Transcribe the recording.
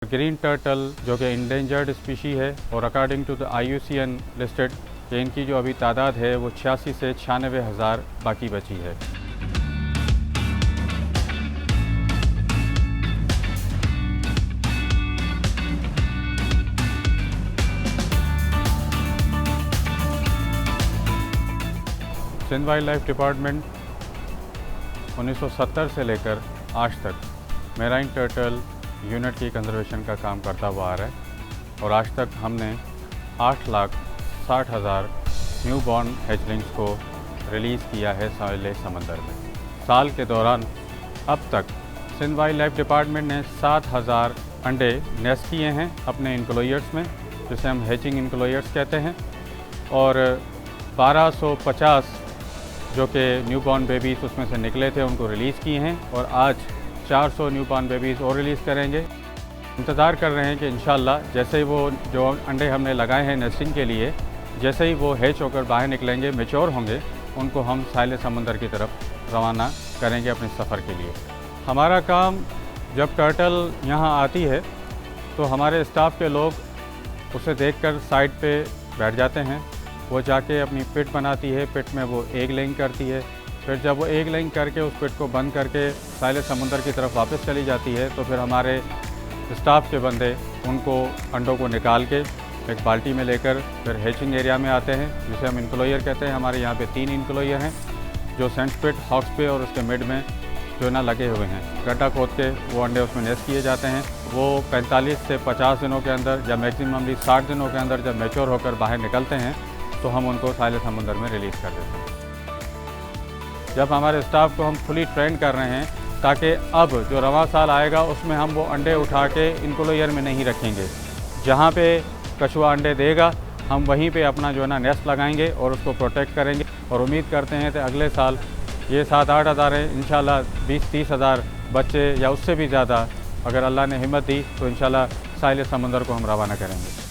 Green turtle जो कि endangered species है और according to the IUCN listed कि इनकी जो अभी तादाद है वो 86 से 96 हज़ार बाकी बची है। सिंध वाइल्ड लाइफ डिपार्टमेंट 1970 से लेकर आज तक मेराइन टर्टल यूनिट की कंजर्वेशन का काम करता हुआ आ रहा है और आज तक हमने 8,60,000 न्यू बॉर्न हैचलिंग्स को रिलीज़ किया है साहिल समंदर में। साल के दौरान अब तक सिंध वाइल्ड लाइफ डिपार्टमेंट ने 7,000 अंडे नेस्ट किए हैं अपने इंक्लोयर्स में, जिसे हम हैचिंग इंक्लोयर्स कहते हैं, और 1250 जो कि न्यू बॉर्न बेबीज़ उसमें से निकले थे उनको रिलीज़ किए हैं और आज 400 न्यू बॉर्न बेबीज़ और रिलीज़ करेंगे। इंतज़ार कर रहे हैं कि इंशाल्लाह जैसे ही वो जो अंडे हमने लगाए हैं नेस्टिंग के लिए, जैसे ही वो हैच होकर बाहर निकलेंगे, मैच्योर होंगे, उनको हम साहिल समंदर की तरफ रवाना करेंगे अपने सफ़र के लिए। हमारा काम जब टर्टल यहाँ आती है तो हमारे स्टाफ के लोग उसे देखकर साइड पे बैठ जाते हैं। वो जाके अपनी पिट बनाती है, पिट में वो एग लेइंग करती है। फिर जब वो एग लेइंग करके उस पिट को बंद करके साहिल समंदर की तरफ वापस चली जाती है तो फिर हमारे स्टाफ के बंदे उनको अंडों को निकाल के एक बाल्टी में लेकर फिर हैचिंग एरिया में आते हैं, जिसे हम इंक्लोयर कहते हैं। हमारे यहाँ पे 3 इंक्लोयर हैं जो सेंट पिट, हॉक्स पे और उसके मिड में जो ना लगे हुए हैं। गड्ढा खोद के वो अंडे उसमें नेस्ट किए जाते हैं। वो 45 से 50 दिनों के अंदर या मैक्सिममली 60 दिनों के अंदर जब मैच्योर होकर बाहर निकलते हैं तो हम उनको साहिल समंदर में रिलीज़ कर देते हैं। जब हमारे स्टाफ को हम फुली ट्रेन कर रहे हैं ताकि अब जो रवां साल आएगा उसमें हम वो अंडे उठा के इंक्लोयर में नहीं रखेंगे। जहाँ पे कछुआ अंडे देगा हम वहीं पे अपना जो है ना नेस्ट लगाएंगे और उसको प्रोटेक्ट करेंगे और उम्मीद करते हैं कि अगले साल ये 7-8 हज़ार है, इंशाल्लाह 20-30 हज़ार बच्चे या उससे भी ज़्यादा अगर अल्लाह ने हिम्मत दी तो इंशाल्लाह साहिल समंदर को हम रवाना करेंगे।